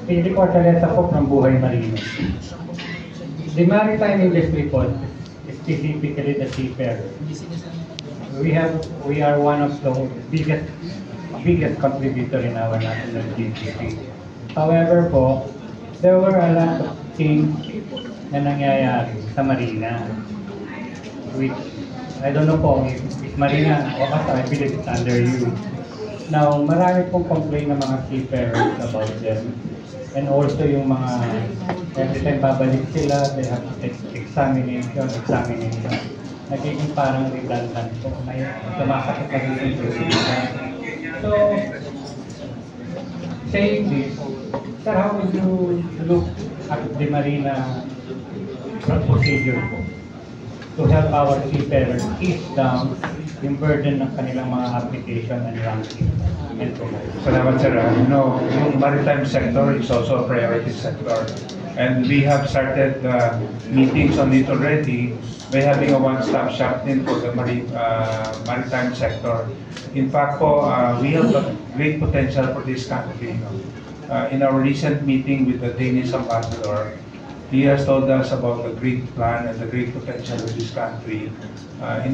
Hindi po taleta po ng Buhay Marino. The maritime industry po, specifically the seafarer, we are one of the biggest contributor in our national GDP. However po, there were a lot of things na nangyayari sa Marina, which I don't know po if Marina o kasi I believe it's under you. Now, marami pong complain ng mga seafarers about them. And also yung mga, every time babalik sila, they have to take examination. Nagiging parang redundant po. May sumasakit na rin yung prosecution. So, saying this, sir, how would you look at the Marina procedure po to help our seafarers ease down yung burden ng kanilang mga application and ranking and promotion? Salamat, sir. Yung maritime sector is also a priority sector. And we have started meetings on it already by having a one-stop shop din for the maritime sector. In fact po, we have a great potential for this country. In our recent meeting with the Danish ambassador, he has told us about the great plan and the great potential of this country,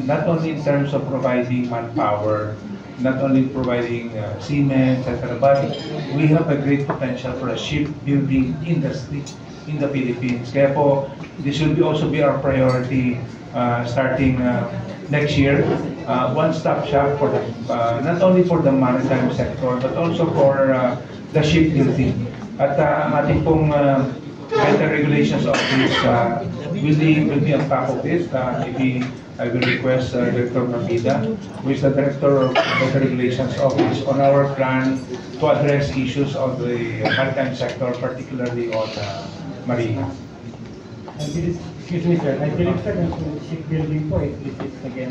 not only in terms of providing manpower, not only providing seamen, etc., but we have a great potential for a shipbuilding industry in the Philippines. Kaya po, this will also be our priority starting next year. One-stop shop for the, not only for the maritime sector, but also for the shipbuilding. At ang ating pong better regulations office will be on top of it. Maybe I will request Director Mabida, who is the Director of Better Regulations Office, on our plan to address issues of the maritime sector, particularly on marina. Excuse me, sir. I believe, sir, yung shipbuilding po, this is again